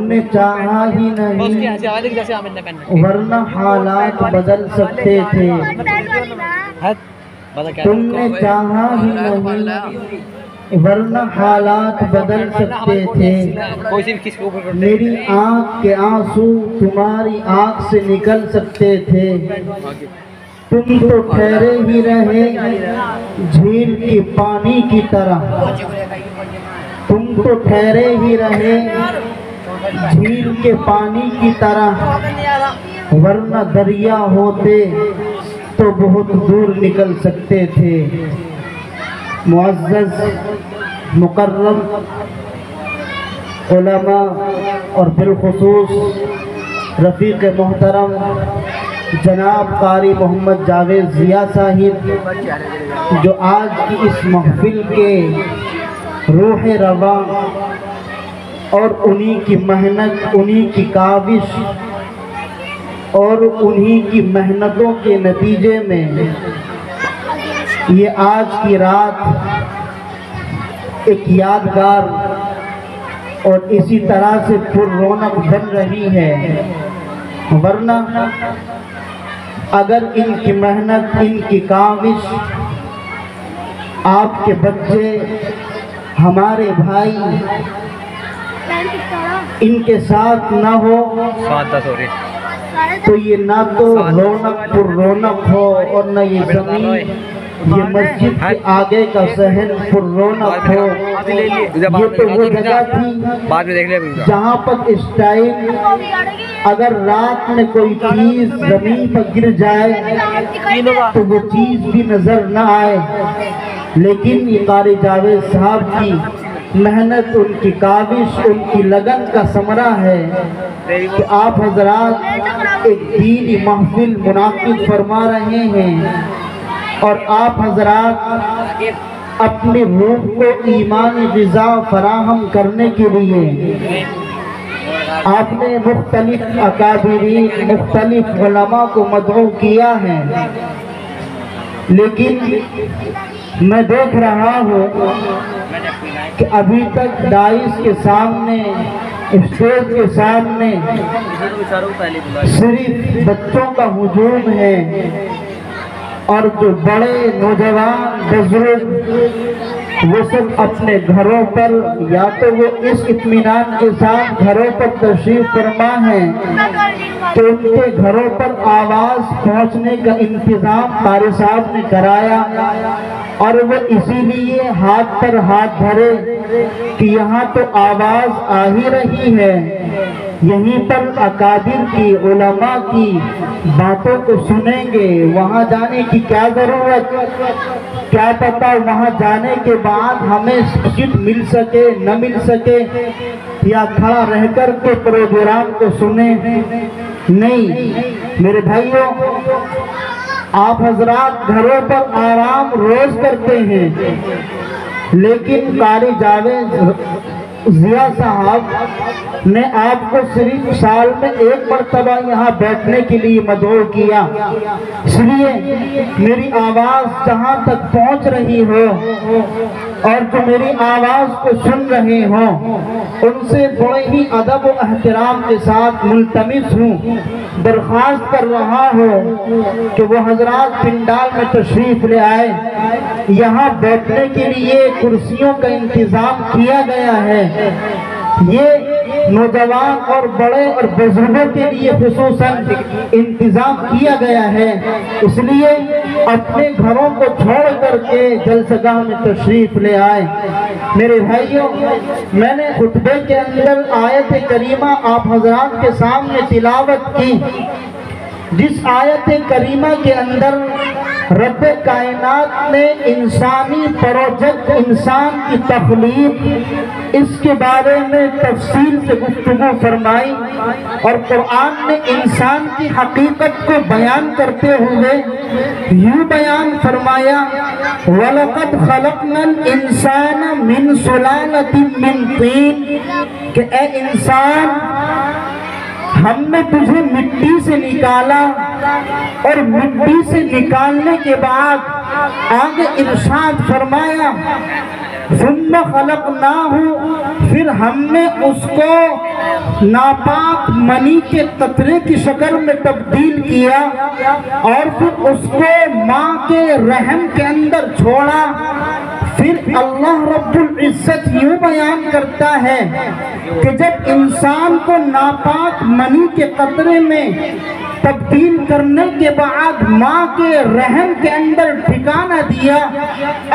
نے چاہا ہی نہیں ورنہ حالات بدل سکتے تھے، تم نے چاہا ہی نہیں ورنہ حالات بدل سکتے تھے، میری آنکھ کے آنسو تمہاری آنکھ سے نکل سکتے تھے، تم تو ٹھہرے ہی رہے جھیل کے پانی کی طرح، تم تو ٹھہرے ہی رہے جھیل کے پانی کی طرح، ورنہ دریا ہوتے تو بہت دور نکل سکتے تھے۔ معزز مکرم علماء اور بالخصوص رفیق محترم جناب قاری محمد جاوید ضیاء صاحب، جو آج کی اس محفل کے روح رواں اور انہی کی محنت، انہی کی کاوش اور انہی کی محنتوں کے نتیجے میں یہ آج کی رات ایک یادگار اور اسی طرح سے پر رونق بن رہی ہے، ورنہ اگر ان کی محنت، ان کی کاوش، آپ کے بچے، ہمارے بھائی ان کے ساتھ نہ ہو تو یہ نہ تو رونق پر رونق ہو اور نہ یہ زمین، یہ مسجد کے آگے کا صحن پر رونق ہو۔ یہ تو وہ جگہ تھی جہاں پر اس ٹائم اگر رات میں کوئی چیز زمین پر گر جائے تو وہ چیز بھی نظر نہ آئے، لیکن یہ قاری جاوید صاحب کی محنت، ان کی کاوش، ان کی لگن کا ثمرہ ہے کہ آپ حضرات ایک دینی محفل منعقد فرما رہے ہیں اور آپ حضرات اپنی روح کو ایمانی غذا فراہم کرنے کے لیے آپ نے مختلف اکابرین، مختلف علماء کو مدعو کیا ہے، لیکن میں دیکھ رہا ہوں کہ ابھی تک ڈائس کے سامنے، اسٹیج کے سامنے صرف بچوں کا ہجوم ہے اور جو بڑے نوجوان بزرگ وہ سب اپنے گھروں پر یا تو وہ اس اطمینان کے ساتھ گھروں پر تشریف فرما ہیں کہ ان کے گھروں پر آواز پہنچنے کا انتظام قاری صاحب نے کرایا، اور وہ اسی لیے ہاتھ پر ہاتھ دھرے کہ یہاں تو آواز آ ہی رہی ہے، یہیں پر اکابر کی، علماء کی باتوں کو سنیں گے، وہاں جانے کی کیا ضرورت، کیا پتہ وہاں جانے کے بعد ہمیں سیٹ مل سکے نہ مل سکے یا کھڑا رہ کر کے پروگرام کو سنیں۔ نہیں میرے بھائیوں، آپ حضرات گھروں پر آرام روز کرتے ہیں، لیکن قاری جاوید ضیاء صاحب نے آپ کو صرف سال میں ایک مرتبہ یہاں بیٹھنے کے لیے مدعو کیا، اس لیے میری آواز جہاں تک پہنچ رہی ہو اور جو میری آواز کو سن رہے ہوں ان سے بڑے ہی ادب و احترام کے ساتھ ملتمس ہوں، درخواست کر رہا ہوں کہ وہ حضرات پنڈال میں تشریف لے آئے، یہاں بیٹھنے کے لیے کرسیوں کا انتظام کیا گیا ہے، یہ نوجوان اور بڑے اور بزرگوں کے لیے خصوصاً انتظام کیا گیا ہے، اس لیے اپنے گھروں کو چھوڑ کر کے جلسہ گاہ میں تشریف لے آئے۔ میرے بھائیوں، میں نے خطبے کے اندر آیت کریمہ آپ حضرات کے سامنے تلاوت کی، جس آیت کریمہ کے اندر رب کائنات نے انسانی پروجیکٹ، انسان کی تخلیق، اس کے بارے میں تفصیل سے گفتگو فرمائی، اور قرآن نے انسان کی حقیقت کو بیان کرتے ہوئے یوں بیان فرمایا وَلَقَدْ خَلَقْنَا الْإِنسَانَ مِنْ سُلَالَةٍ مِّن طِينٍ، کہ اے انسان ہم نے تجھے مٹی سے نکالا، اور مٹی سے نکالنے کے بعد آگے ارشاد فرمایا ثم خلقناہ، پھر ہم نے اس کو ناپاک منی کے قطرے کی شکل میں تبدیل کیا اور پھر اس کو ماں کے رحم کے اندر چھوڑا۔ پھر اللہ رب العزت یوں بیان کرتا ہے کہ جب انسان کو ناپاک منی کے قطرے میں تبدیل کرنے کے بعد ماں کے رحم کے اندر ٹھکانہ دیا،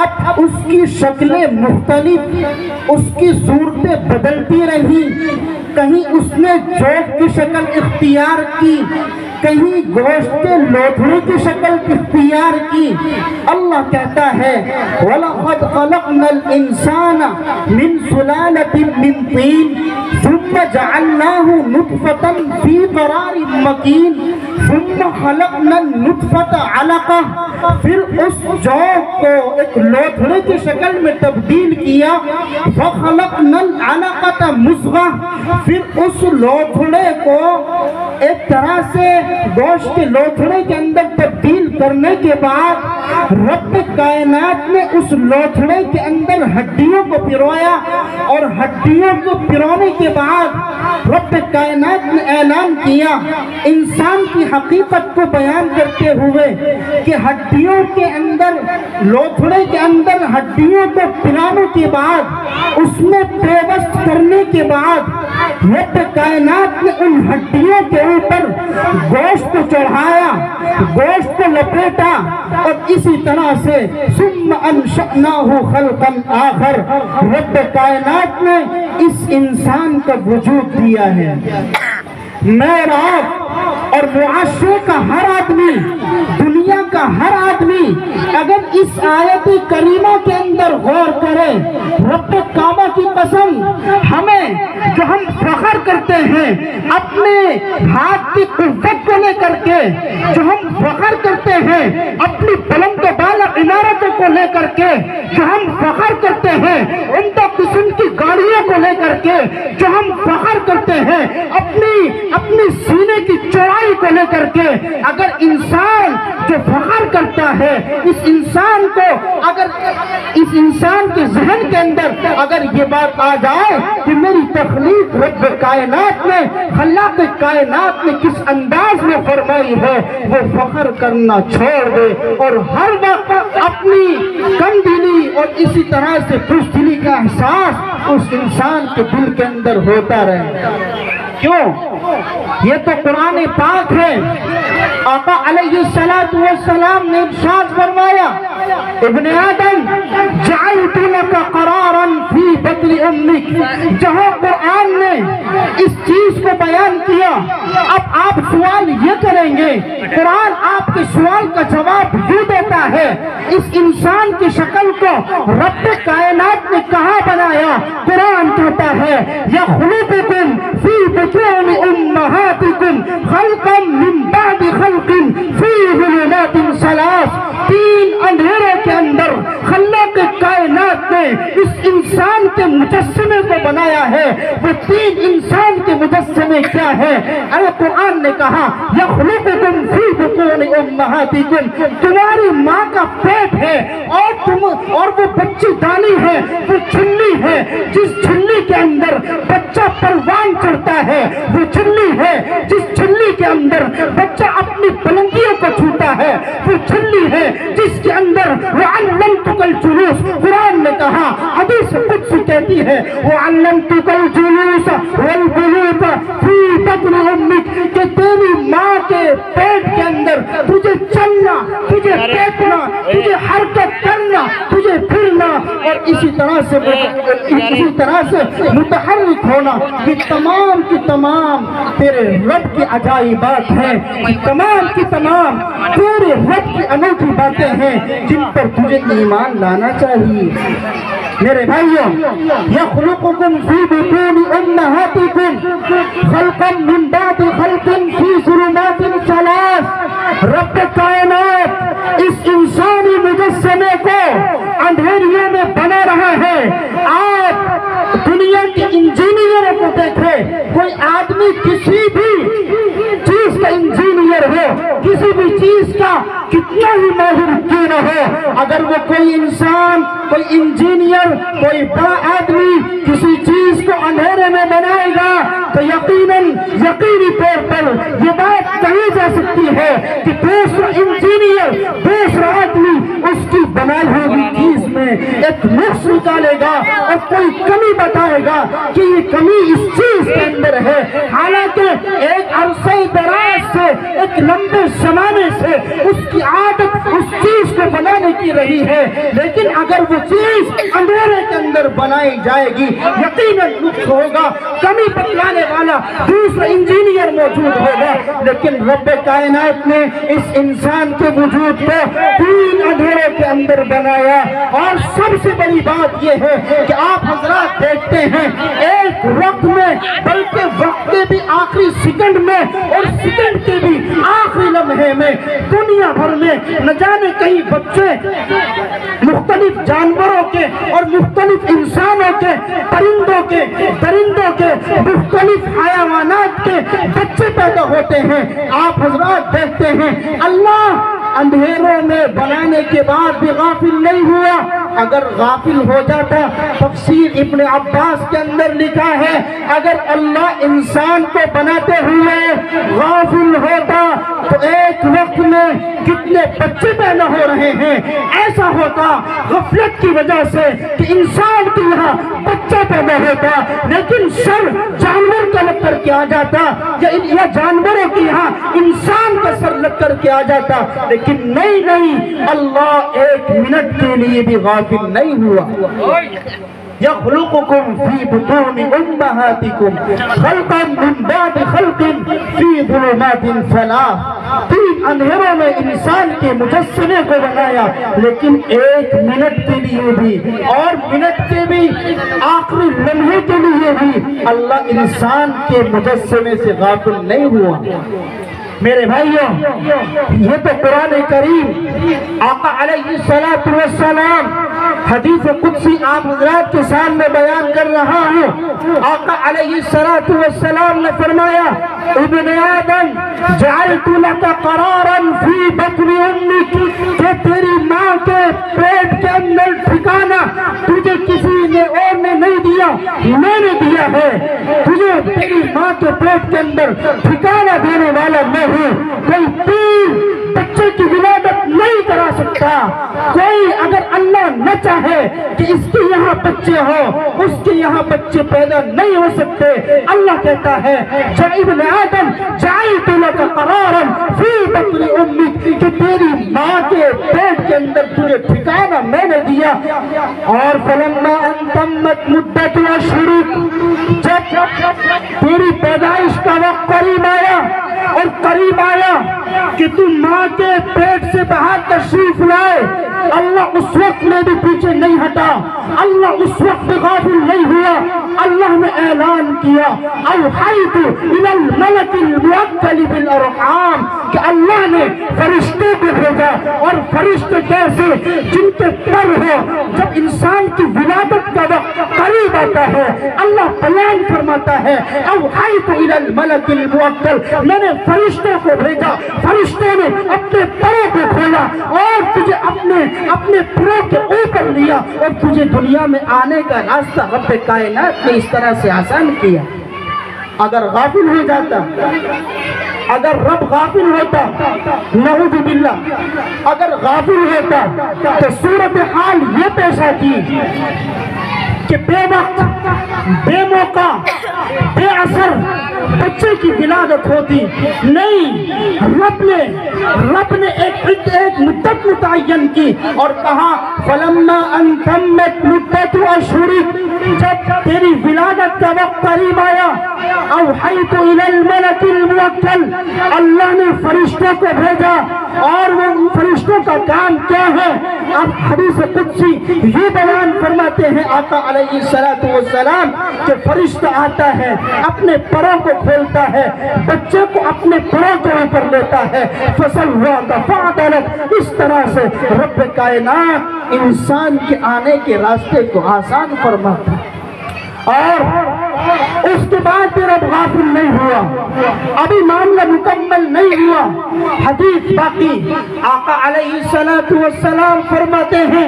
اب اس کی شکلیں مختلف، اس کی صورتیں بدلتی رہی، کہیں اس نے جوک کی شکل اختیار کی، کہیں گوشت کے لوتھڑے کی شکل اختیار کی۔ اللہ کہتا ہے وَلَقَدْ خَلَقْنَا الْإِنسَانَ مِنْ سُلَالَةٍ مِنْ طِينٍ ثُمَّ جَعَلْنَاهُ نُطْفَةً فِي قَرَارٍ مَكِينٍ ثُمَّ خَلَقْنَا النُّطْفَةَ عَلَقَةً، پھر اس جوک کو ایک لوتھڑے کی شکل میں تبدیل کیا، فَخَلَقْنَا الْعَلَقَةَ مُضْغَةً، پھر اس لوتھڑے کو ایک طرح سے گوشت کے لوتھڑے کے اندر تبدیل کرنے کے بعد رب کائنات نے اس لوتھڑے کے اندر ہڈیوں کو پرویا، اور ہڈیوں کو پرونے کے بعد رب کائنات نے اعلان کیا انسان کی حقیقت کو بیان کرتے ہوئے کہ ہڈیوں کے اندر، لوتھڑے کے اندر ہڈیوں کو پلانے کے بعد، اس میں پیوست کرنے کے بعد رب کائنات نے ان ہڈیوں کے اوپر گوشت کو چڑھایا، گوشت کو لپیٹا، اور اسی طرح سے ثم انشأناہ خلقا آخر، رب کائنات نے اس انسان کا وجود دیا ہے۔ میں اور آپ اور معاشرے کا ہر آدمی، دنیا کا ہر آدمی اگر اس آیت کریمہ کے اندر غور کرے، رب کعبہ کی قسم، ہمیں جو ہم فخر کرتے ہیں اپنے ہاتھ کی قوت کو لے کر کے، جو ہم فخر کرتے ہیں اپنی بلند و بالا عمارتوں کو لے کر کے، جو ہم فخر کرتے ہیں عمدہ قسم کی گاڑیوں کو لے کر کے، جو ہم فخر کرتے ہیں اپنی سینے کی چوڑائی کو لے کر کے، اگر انسان جو فخر کرتا ہے، اس انسان کو اگر اس انسان کے ذہن کے اندر اگر یہ بات آ جائے کہ میری تخلیق رب کائنات نے، خلاق کائنات نے کس انداز میں فرمائی ہے، وہ فخر کرنا چھوڑ دے اور ہر وقت اپنی کم دلی اور اسی طرح سے بزدلی کا احساس اس انسان کے دل کے اندر ہوتا رہے۔ کیوں؟ یہ تو قرآن پاک ہے۔ آقا علیہ السلام نے ارشاد فرمایا ابن آدم جعلت لك قرارا فی بطن امک، جہاں قرآن نے اس چیز کو بیان کیا، اب آپ سوال یہ کریں گے، قرآن آپ کے سوال کا جواب یوں دیتا ہے، اس انسان کی شکل کو رب کائنات نے کہاں بنایا؟ قرآن کہتا ہے یخلقکم فی بطون امہاتکم خلقا من بعد خلق فی ظلمات ثلاث، تین اندھیروں کے اندر خلاق کائنات نے اس انسان کے مجسمے کو بنایا ہے۔ وہ تین انسان کے مجسمے کیا ہے؟ ارے قرآن نے کہا یخلقکم فی بطون امہاتکم، تمہاری ماں کا پیٹ ہے اور وہ بچی دانی ہے، وہ چھلی ہے، جس چھلی کے اندر بچہ پروان چڑھتا ہے، وہ چھلی ہے جس چھلی کے اندر بچہ اپنی بلندیوں کو چھوتا ہے، وہ چھلی ہے جس کے اندر وَعَلَّمْتُكَ الْجُلُوسَ، قرآن نے کہا، حدیث قدسی کہتی ہے وَعَلَّمْتُكَ الْجُلُوسَ وَالْقُعُودَ فِي بَطْنِ أُمِّكَ، کہ تیری ماں کے پیٹ کے اندر تجھے چلنا، تجھے بیٹھنا، تجھے حرکت کرنا، تجھے پھرنا اور اسی طرح سے متحرک ہونا، یہ تمام کی تمام تیرے رب کی عجائبات ہیں، تمام کی تمام تیرے رب کی انوکھی باتیں ہیں جن پر تجھے ایمان لانا چاہیے۔ میرے بھائیوں، یخلقکم فی بطون امہاتکم خلقا من بعد خلق فی ظلمات ثلاث، رب کائنات اس انسانی مجسمے کو اندھیریوں میں بنا رہا ہے۔ آپ دنیا کے انجینئروں کو دیکھیں، کوئی آدمی کسی بھی چیز کا انجینئر ہو، کسی بھی چیز کا کتنا ہی ماہر کیوں نہ ہو، اگر وہ کوئی انسان، کوئی انجینئر، کوئی بڑا آدمی کسی چیز کو اندھیرے میں بنائے گا تو یقینی طور پر یہ بات کہی جا سکتی ہے کہ دوسرا انجینئر، دوسرا آدمی اس کی بنائی ہوئی چیز میں ایک نقص نکالے گا اور کوئی کمی بتائے گا کہ یہ کمی اس چیز کے اندر ہے، حالانکہ ایک عرصے دراز سے، ایک لمبے زمانے سے اس کی عادت اس چیز کو بنانے کی رہی ہے، لیکن اگر وہ چیز اندھیرے کے اندر بنائی جائے گی یقیناً نقص ہوگا، کمی بتلانے والا دوسرا انجینئر موجود ہوگا، لیکن رب کائنات نے اس انسان کے وجود کو 3 اندھیرے کے اندر بنایا۔ اور سب سے بڑی بات یہ ہے کہ آپ حضرات دیکھتے ہیں ایک وقت میں، بلکہ وقت کے بھی آخری سیکنڈ میں اور سیکنڈ کے بھی آخری لمحے میں دنیا بھر میں نہ جانے کہیں بچے مختلف جانوروں کے اور مختلف انسانوں کے، پرندوں کے، درندوں کے، مختلف حیوانات کے بچے پیدا ہوتے ہیں۔ آپ حضرات دیکھتے ہیں اللہ اندھیروں میں بنانے کے بعد بھی غافل نہیں ہوا، اگر غافل ہو جاتا، تفسیر ابن عباس کے اندر لکھا ہے اگر اللہ انسان کو بناتے ہوئے غافل ہوتا تو ایک وقت میں کتنے بچے پیدا ہو رہے ہیں، ایسا ہوتا غفلت کی وجہ سے کہ انسان کے یہاں بچہ پیدا ہوتا لیکن سر جانور کا لگ کر کے آ جاتا، یا جانوروں کے یہاں انسان کا سر لگ کر کے آ جاتا، لیکن نہیں، اللہ ایک منٹ کے لیے بھی غافل نہیں ہوا۔ يخلقكم في بطون أمهاتكم خلقا من بعد خلق في ظلمات ثلاث، 3 اندھیروں میں انسان کے مجسمے کو بنایا، لیکن ایک منٹ کے لیے بھی اور منٹ کے بھی آخری لمحے کے لیے بھی اللہ انسان کے مجسمے سے غافل نہیں ہوا۔ میرے بھائیوں، یہ تو قرآن کریم آقا علیہ السلام حدیث قدسی آپ حضرات کے سامنے بیان کر رہا ہوں۔ آقا علیہ السلام نے فرمایا ابن آدم جعلت لك قرارا فی بطن امک، کہ تیری ماں کے پیٹ کے اندر ٹھکانہ تجھے کسی نے اور نے نہیں دیا، میں نے دیا ہے، تجھے تیری ماں کے پیٹ کے اندر ٹھکانہ دینے والا میں ہوں۔ کوئی پیر بچے کی ولادت نہیں کرا سکتا، کوئی اگر اللہ نہ چاہے کہ اس کے یہاں بچے ہو، اس کے یہاں بچے پیدا نہیں ہو سکتے۔ اللہ کہتا ہے ابن آدم جعلت لك قرارا فی بطن امک، کہ تیری ماں کے پیٹ کے اندر تجھے ٹھکانہ میں نے دیا۔ اور فلما ان تمت مدت اشہرک، جب تیری پیدائش کا وقت قریب آیا اور قریب آیا کہ تم ماں کے پیٹ سے باہر تشریف لائے، اللہ اس وقت میں بھی پیچھے نہیں ہٹا، اللہ اس وقت بھی غافل نہیں ہوا۔ اللہ نے اعلان کیا اوحیت الی الملک الموکل بالارحام، کہ اللہ نے فرشتے کو بھیجا، اور فرشتے کیسے؟ جن کے پر ہو، جب انسان کی ولادت کا وقت قریب آتا ہے اللہ بیان فرماتا ہے اوحیت الی الملک الموکل، میں نے فرشتوں کو بھیجا، فرشتوں نے اپنے پروں کو کھولا اور تجھے اپنے پروں کے اوپر لیا اور تجھے دنیا میں آنے کا راستہ رب کائنات نے اس طرح سے آسان کیا۔ اگر غافل ہو جاتا، اگر رب غافل ہوتا، نعوذ باللہ، اگر غافل ہوتا تو صورتحال یہ پیش آتی کہ بے وقت، بے موقع، بے اثر بچے کی ولادت ہوتی۔ نہیں، رب نے ایک مدت متعین کی اور کہا فلما ان تمت مدت اشہرک، جب تیری ولادت کا وقت قریب آیا اوحیت الی الملک الموکل، اللہ نے فرشتوں کو بھیجا، اور وہ فرشتوں کا کام کیا ہے؟ اب حدیث قدسی یہ بیان فرماتے ہیں آقا علیہ السلام کہ فرشتہ آتا ہے، اپنے پروں کو کھولتا ہے، بچے کو اپنے پروں کے اوپر لیتا ہے، فسواک فعدلک، اس طرح سے رب کائنات انسان کے آنے کے راستے کو آسان فرماتا ہے۔ اور اس کے بعد بھی رب غافل نہیں ہوا، ابھی معاملہ مکمل نہیں ہوا، حدیث باقی۔ آقا علیہ السلام فرماتے ہیں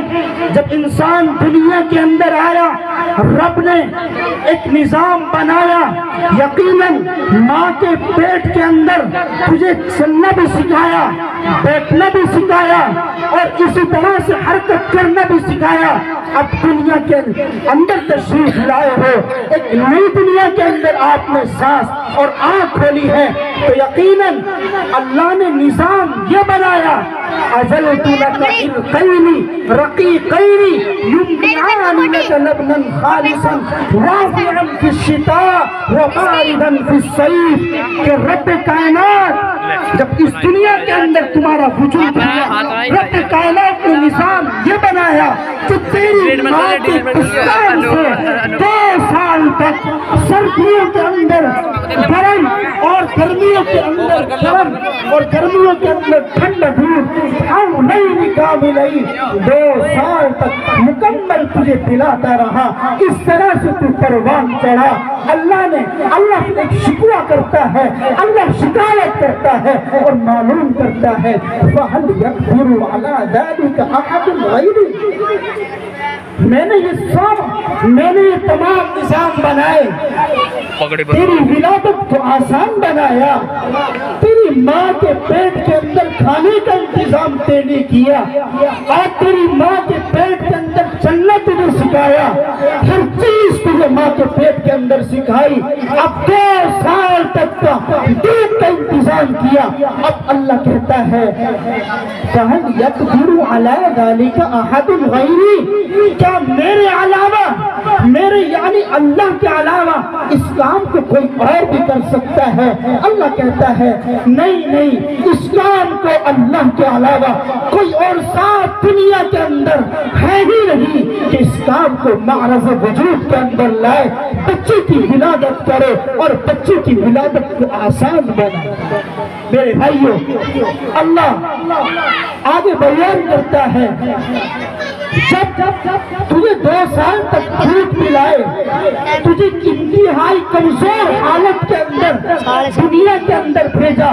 جب انسان دنیا کے اندر آیا رب نے ایک نظام بنایا، یقیناً ماں کے پیٹ کے اندر تجھے چلنا بھی سکھایا، بیٹھنا بھی سکھایا اور اسی طرح سے حرکت کرنا بھی سکھایا۔ اب دنیا کے اندر تشریف لائے ہو، ایک نئی دنیا کے اندر آپ نے سانس اور آنکھ کھولی ہے، تو یقیناً اللہ نے نظام یہ بنایا، أَزَلْتُ لَكَ عِرْقَيْنِ رَقِيقَيْنِ يُمْنِعَانِ لَكَ لَبْنًا خَالِصًا وَافِعًا فِي الشِّتَاءِ وَبَارِدًا فِي الصَّيْفِ، کہ رب کائنات جب اس دنیا کے اندر تمہارا وجود ہوا، رب کائنات نے نظام یہ بنایا کہ تیری ماں کے پستان سے 2 سال تک سردیوں کے اندر گرم اور گرمیوں کے اندر گرم اور گرمیوں کے اندر ٹھنڈا دودھ ہم نہیں کاملئی 2 سال تک مکمل تجھے پلاتا رہا۔ اس طرح سے تو پروان چڑھا۔ اللہ ایک شکوہ کرتا ہے، اللہ شکایت کرتا ہے اور معلوم کرتا ہے فَهَلْ يَقْدِرُ عَلَى ذَلِكَ أَحَدٌ غَيْرِي، میں نے یہ تمام نظام بنائے، تیری ولادت کو آسان بنایا، تیری ماں کے پیٹ کے اندر کھانے کا انتظام تینے کیا اور تیری ماں کے پیٹ کے اندر چلنا تجھے سکھایا، ہر چیز تجھے ماں کے پیٹ کے اندر سکھائی۔ اب 2 سال تک کا دودھ کا انتظام کیا۔ اب اللہ کہتا ہے فَهَلْ يَقْدِرُ عَلَى ذَلِكَ أَحَدٌ غَيْرِي، کیا میرے علاوہ، میرے یعنی اللہ کے علاوہ اس کام کو کوئی اور بھی کر سکتا ہے؟ اللہ کہتا ہے نہیں، اس کام کو اللہ کے علاوہ کوئی اور ساتھ دنیا کے اندر ہے ہی نہیں کہ اس کام کو معرض وجود کے اندر لائے، بچے کی ولادت کرے اور بچے کی ولادت کو آسان بنائے۔ میرے بھائیوں، اللہ آگے بیان کرتا ہے جب تجھے 2 سال تک دودھ پلائے، تجھے انتہائی کمزور حالت کے اندر دنیا کے اندر بھیجا،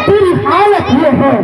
تیری حالت یہ ہے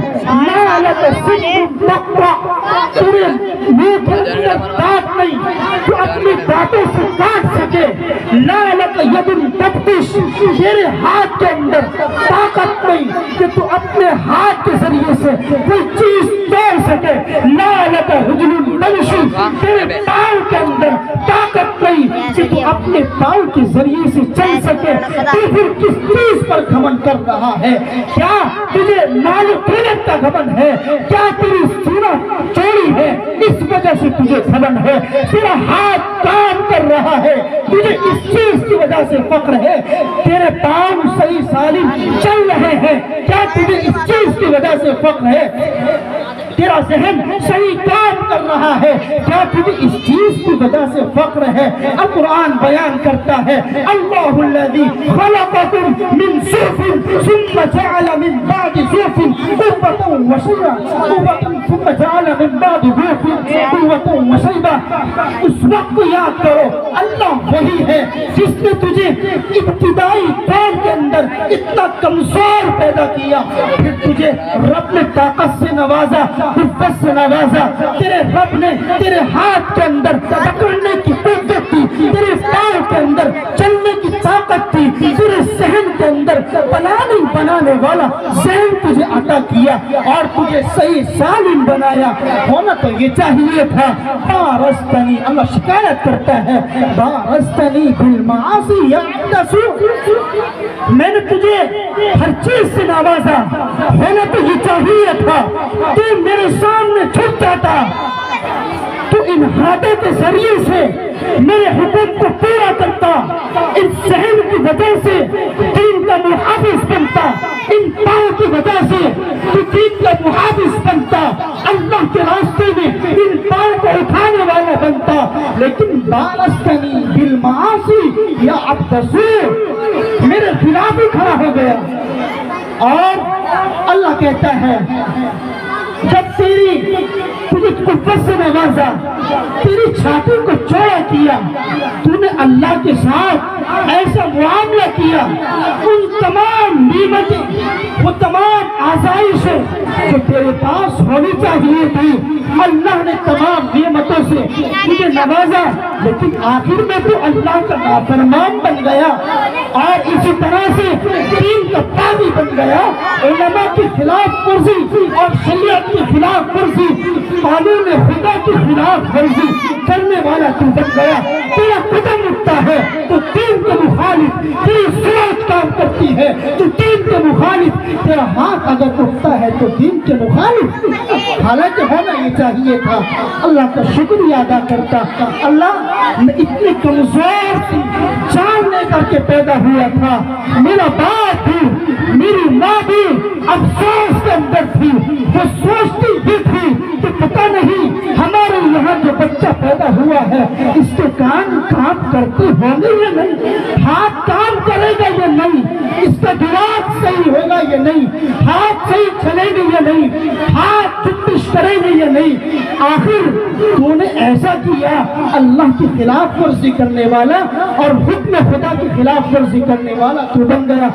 تیرے منہ کے اندر دانت نہیں تو اپنی دانتوں سے کاٹ سکے، لَعْلَكَ يَدٌ تَبْطِشُ، تیرے ہاتھ کے اندر طاقت نہیں کہ تو اپنے ہاتھ کے ذریعے سے کوئی چیز توڑ سکے، لَعْلَكَ رِجْلٌ تَمْشِي، تیرے پاؤں کے اندر طاقت نہیں کہ تو اپنے پاؤں کے ذریعے سے چل سکے، تو پھر کس چیز پر گھمنڈ کر رہا ہے؟ کیا تجھے مال و دولت کا گھمنڈ ہے؟ کیا تیری سینہ چوڑی ہے اس وجہ سے تجھے گھمنڈ ہے؟ تیرا ہاتھ کام کر رہا ہے تجھے اس چیز کی وجہ سے فخر ہے؟ تیرے پاؤں صحیح سالم چل رہے ہیں کیا تجھے اس چیز کی وجہ سے فخر ہے؟ تیرا ذہن صحیح کام کر رہا ہے کیا تجھے اس چیز کی وجہ سے فخر ہے؟ القرآن بیان کرتا ہے اللہ الذی خلقکم من ضعف ثم جعل من بعد ضعف قوة وشیبہ ثم جعل من بعد ضعف قوة وشیبہ۔ اس وقت یاد کرو اللہ وہی ہے جس نے تجھے ابتدائی دور کے اندر اتنا کمزور پیدا کیا، پھر تجھے رب نے طاقت سے نوازا، حفظ سے نوازا، تیرے رب نے تیرے ہاتھ کے اندر پکڑنے کی قوت تھی، تیرے پاؤں کے اندر چلنے کی طاقت تھی، تیرے ذہن کے اندر پلاننگ بنانے والا ذہن تجھے عطا کیا اور تجھے صحیح سالم بنایا۔ ہونا تو یہ چاہیے تھا بارستنی، اللہ شکایت کرتا ہے بارستنی بالمعاصی یقتصو، میں نے تجھے ہر چیز سے نوازا، ہونا تو یہ چاہیے تھا تو میرے سامنے چھپ جاتا، تو ان ہاتھوں کے ذریعے سے میرے حکم کو پورا کرتا، ان ذہن کی وجہ سے دین کا محافظ بنتا، ان پاؤں کی وجہ سے تو دین کا محافظ بنتا، اللہ کے راستے میں ان پاؤں کو اٹھانے والا بنتا، لیکن بارستنی بالمعاصی یا عبدالسور میرے خلاف ہی کھڑا ہو گیا۔ اور اللہ کہتا ہے جب تجھے قوت سے نوازا، تیری چھاتی کو چوڑا کیا، تو نے اللہ کے ساتھ ایسا معاملہ کیا، ان تمام نعمتیں، وہ تمام آزائشیں جو تیرے پاس ہونی چاہیے تھی، اللہ نے تمام نعمتوں سے تجھے نوازا، لیکن آخر میں تو اللہ کا نافرمان بن گیا اور اسی طرح سے دین کا باغی بن گیا، علماء کی خلاف ورزی اور شریعت کی خلاف ورزی، قانون خدا کی خلاف ورزی کرنے والا تو بن گیا۔ تیرا قدم اٹھتا ہے تو دین کے مخالف، تیری سوچ کام کرتی ہے تو دین کے مخالف، تیرا ہاتھ اگر اٹھتا ہے تو دین کے مخالف۔ حالانکہ ہونا یہ چاہیے تھا اللہ کا شکریہ ادا کرتا، اللہ میں اتنی کمزور تھی، جان لے کر کے پیدا ہوا تھا، میرا باپ بھی، میری ماں بھی افسوس کے اندر تھی، وہ سوچتی بھی تھی کہ پتہ نہیں ہمارے یہاں جو بچہ پیدا ہوا ہے اس کے کان کام کرتے ہوں گے یا نہیں، ہاتھ کام کرے گا یا نہیں، اس کا دماغ صحیح ہوگا یا نہیں، ہاتھ صحیح چلے گا یا نہیں، ہاتھ چپش کرے گا یا نہیں۔ آخر تو نے ایسا کیا، اللہ کی خلاف ورزی کرنے والا اور حکم خدا کی خلاف ورزی کرنے والا تو بن گیا۔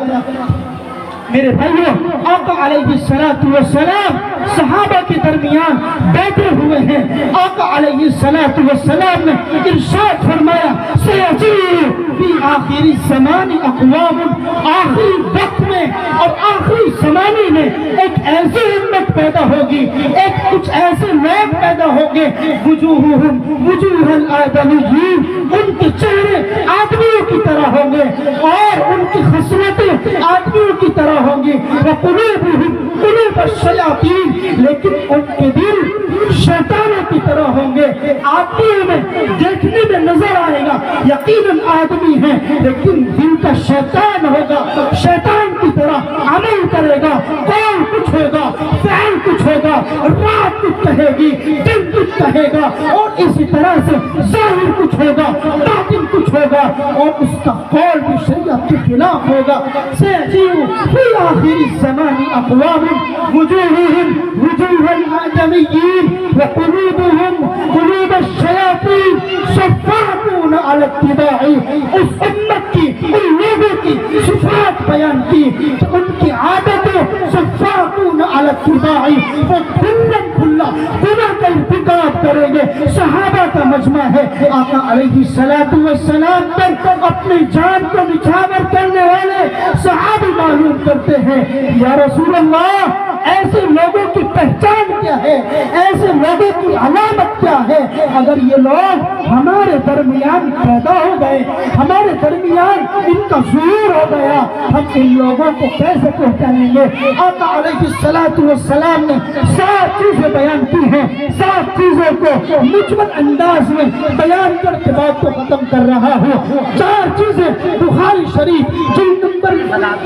میرے بھائیوں، آقا علیہ السلام صحابہ کے درمیان بیٹھے ہوئے ہیں، آقا علیہ السلام نے ارشاد فرمایا سیجیء فی آخر الزمان اقوام، آخری وقت میں اور آخری زمانے میں ایک ایسی امت پیدا ہوگی، ایک کچھ ایسے لوگ پیدا ہوں گے، وجوہہم وجوہ الآدمیین، ان کے چہرے آدمیوں کی طرح ہوں گے اور ان کی خصلتیں آدمیوں کی طرح ہوں گی، وقلوبہم قلوب الشیاطین، لیکن ان کے دل شیطانوں کی طرح ہوں گے۔ آدمیوں میں دیکھنے میں نظر آئے گا یقیناً آدمی ہے، لیکن دل کا شیطان ہوگا، شیطان کی طرح عمل کرے گا، قول کچھ ہوگا، فعل کچھ ہوگا، رات کچھ کہے گی، دن کچھ کہے گا، اور اسی طرح سے ظاہر کچھ ہوگا، باطن کچھ ہوگا، اور اس کا قول بھی شریعت کے خلاف ہوگا۔ سیجیء فی آخر الزمان اقوام وجوہہم وجوہ الآدمیین وقلوبہم قلوب الشیاطین صفاتون علی اتباع، اس امت کی، ان لوگوں کی صفات بیان کی کہ ان کی عادتیں صفاتون علی اتباع، وہ کھلم کھلا گناہ کا ارتکاب کریں گے۔ صحابہ کا مجمع ہے، آقا علیہ السلام پر اپنی جان کو نچھاور کرنے والے صحابی معلوم کرتے ہیں یا رسول اللہ ایسے لوگوں کی پہچان کیا ہے، ایسے لوگوں کی علامت کیا ہے؟ اگر یہ لوگ ہمارے درمیان پیدا ہو گئے، ہمارے درمیان ان کا ظہور ہو گیا، ہم ان لوگوں کو کیسے پہچانیں گے؟ آقا علیہ السلام نے 7 چیزیں بیان کی ہیں، 7 چیزوں کو مجمل انداز میں بیان کر کے بات کو ختم کر رہا ہوں۔ 4 چیزیں بخاری شریف جلد نمبر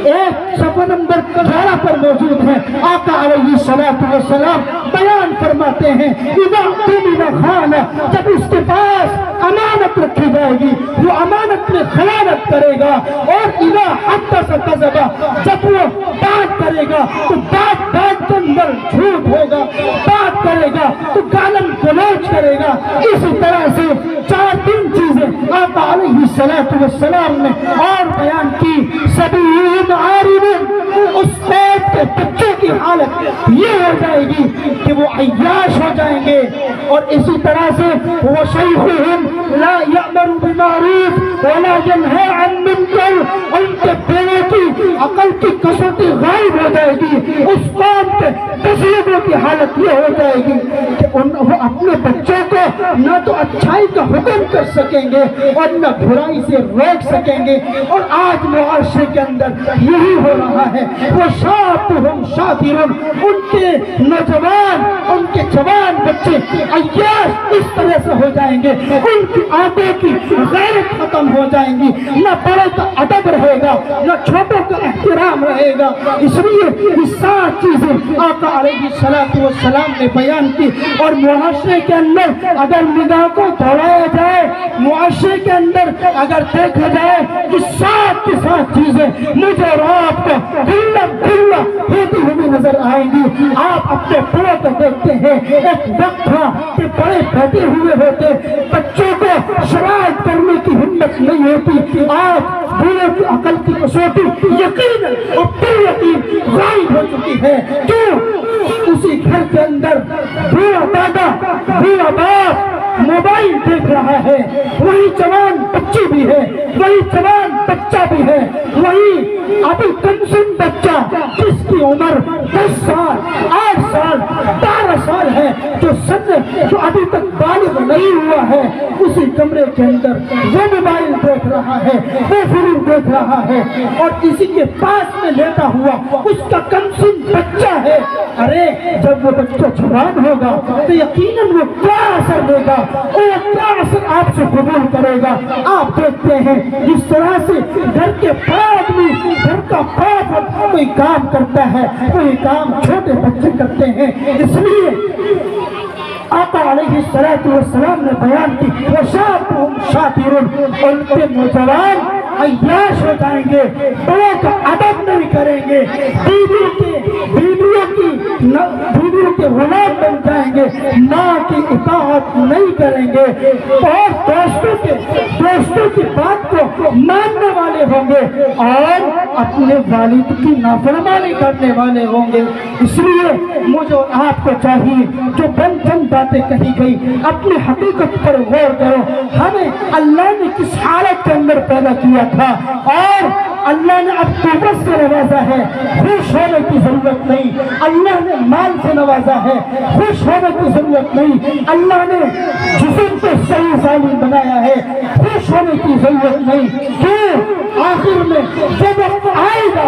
1 صفحہ نمبر 11 پر موجود ہیں۔ آقا علیہ السلام بیان فرماتے ہیں اذا اؤتمن خان، جب اس کے پاس امانت رکھی جائے گی وہ امانت میں خیانت کرے گا، اور اذا حدث کذب، جب وہ بات کرے گا تو بات کے اندر جھوٹ ہوگا، بات کرے گا تو گالم گلوچ کرے گا۔ اسی طرح سے 4 چیزیں آقا علیہ السلام نے اور بیان کی۔ سبیل عارض، اس پیٹ کے بچوں کی حالت یہ ہو جائے گی کہ وہ عیاش ہو جائیں گے، اور اسی طرح سے وہ شیخہم لا یأمر بمعروف ولا ینہی عن منکر، ان کے بیوے کی عقل کی کسوٹی غائب ہو جائے گی۔ اس قوم کے بزرگوں کی حالت یہ ہو جائے گی کہ وہ اپنے بچوں کو نہ تو اچھائی کا حکم کر سکیں گے اور نہ برائی سے روک سکیں گے، اور آج معاشرے کے اندر یہی ہو رہا ہے۔ وہ شابہم شاطرون، ان کے نوجوان، ان کے جوان بچے عیاش اس طرح سے ہو جائیں گے، ان کی آنکھوں کی غیرت ختم ہو جائیں گی، نہ بڑے کا ادب رہے گا نہ چھوٹوں کا احترام رہے گا۔ اس لیے یہ 7 چیزیں آقا علیہ السلام نے بیان کی، اور معاشرے کے اندر اگر نگاہ کو دوڑایا جائے، معاشرے کے اندر اگر دیکھا جائے کہ 7 کی 7 چیزیں مجھے اور آپ کو کھلا ہوتی ہوئی نظر نظر آئیں گی۔ آپ اپنے بڑوں کو دیکھتے ہیں، ایک وقت تھا کہ بڑے بیٹھے ہوئے ہوتے، بچوں کو شرائط کرنے کی ہمت نہیں ہوتی۔ آج بڑوں کی عقل کی کسوٹی یقیناً اور بے یقین غائب ہو چکی ہے۔ کیوں؟ اسی گھر کے اندر بوڑھا دادا، بوڑھا باپ موبائل دیکھ رہا ہے، وہی جوان بچی بھی ہے، وہی جوان بچہ بھی ہے، وہی ابھی کنسن بچہ جس کی عمر 10 سال 8 سال 12 سال ہے، جو ابھی تک بالغ نہیں ہوا ہے، اسی کمرے کے اندر وہ موبائل دیکھ رہا ہے، وہ فلم دیکھ رہا ہے، اور اسی کے پاس میں لیٹا ہوا اس کا کنسن بچہ ہے۔ ارے جب وہ بچہ جوان ہوگا تو یقیناً وہ کیا اثر دے گا، اور کیا اثر آپ سے قبول کرے گا؟ آپ دیکھتے ہیں جس طرح سے گھر کے بڑا آدمی، گھر کا باپ کوئی کام کرتا ہے، کوئی کام چھوٹے بچے کرتے ہیں۔ اس لیے آقا علیہ السلام نے بیان کی وَشَابٌ شَاكِرٌ، ان کے نوجوان عیاش ہو جائیں گے، بڑوں کا ادب نہیں کریں گے، بیویوں کے غلام بن جائیں گے، ماں کی اطاعت نہیں کریں گے، اور دوستوں کی بات کو ماننے والے ہوں گے، اور اپنے والد کی نافرمانی کرنے والے ہوں گے۔ اس لیے مجھے اور آپ کو چاہیے جو بن باتیں کہی گئی اپنی حقیقت پر غور کرو۔ ہمیں اللہ نے کس حالت کے اندر پیدا کیا تھا، اور اللہ نے اب قوت سے نوازا ہے، خوش ہونے کی ضرورت نہیں۔ اللہ نے مال سے نوازا ہے، خوش ہونے کی ضرورت نہیں۔ اللہ نے جسم کو صحیح سالم بنایا ہے، خوش ہونے کی ضرورت نہیں۔ کیوں؟ آخر میں جب وقت آئے گا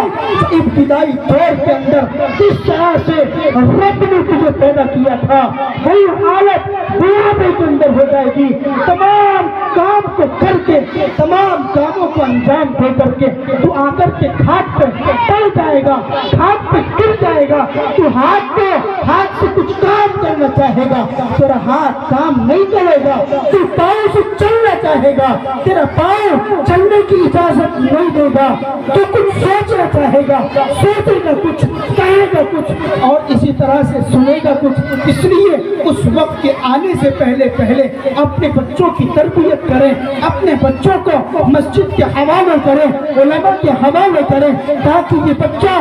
ابتدائی دور کے اندر کس طرح سے رب نے تجھے پیدا کیا تھا، وہی حالت بڑھاپے کے اندر ہو جائے گی۔ تمام کام کو کر کے، تمام کاموں کو انجام دے کر کے تو آ کر کے کھاٹ پہ پڑ جائے گا، کھاٹ پہ گر جائے گا۔ تو ہاتھ سے کچھ کام کرنا چاہے گا، تیرا ہاتھ کام نہیں کرے گا۔ تو پاؤں سے چلنا چاہے گا، تیرا پاؤں چلنے کی اجازت نہیں دے گا۔ تو کچھ سوچنا چاہے گا، سوچے گا کچھ، کہے گا کچھ، اور اسی طرح سے سنے گا کچھ۔ اس لیے اس وقت کے آنے سے پہلے اپنے بچوں کی تربیت کریں، اپنے بچوں کو مسجد کے حوالے کریں، علماء کے حوالے کریں، تاکہ یہ بچہ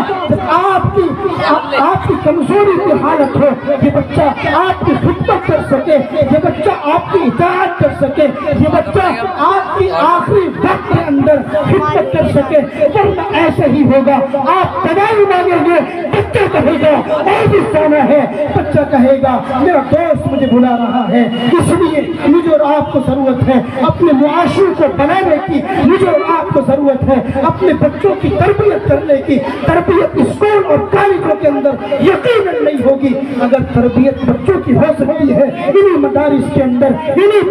آپ کی کمزوری کی حالت ہو، یہ بچہ آپ کی خدمت کر سکے، یہ بچہ آپ کی اطاعت کر سکے، یہ بچہ آپ کی آخری وقت کے اندر خدمت کر سکے۔ ورنہ ایسے ہی ہوگا، آپ دوائی مانگیں گے، بچہ کہے گا اور بھی سونا ہے، بچہ کہے گا میرا دوست مجھے بلا رہا ہے۔ اس لیے مجھے اور آپ کو ضرورت ہے اپنے معاشرے کو بنانے کی، مجھے اور آپ کو ضرورت ہے اپنے بچوں کی تربیت کرنے کی۔ تربیت اسکول اور کالجوں کے اندر یقیناً نہیں ہوگی، اگر تربیت بچوں کی ہو سکتی ہے انہی مدارس کے اندر، انہی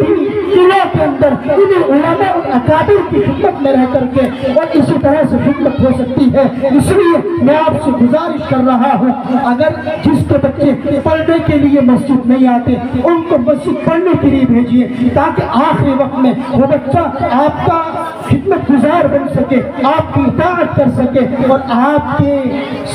قلعوں کے اندر، انہی علماء اور اکابر کی خدمت میں رہ کر کے، اور اسی طرح سے خدمت ہو سکتی ہے۔ اس لیے میں آپ سے گزارش کر رہا ہوں، اگر جس کے بچے پڑھنے کے لیے مسجد نہیں آتے ان کو مسجد پڑھنے کے لیے بھیجیے، تاکہ آخری وقت میں وہ بچہ آپ کا خدمت گزار بن سکے، آپ کی اطاعت کر سکے، اور آپ کے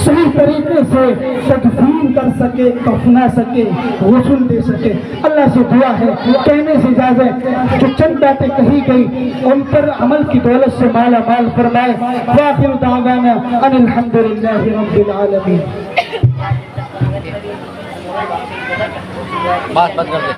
صحیح طریقے سے تدفین کر سکے، کفنا سکے، غسل دے سکے۔ اللہ سے دعا ہے کہنے سے اجازت، جو چند باتیں کہی گئی ان پر عمل کی دولت سے مالا مال فرمائے۔ وآخر دعوانا ان الحمدللہ رب العالمین۔ بات کر دے۔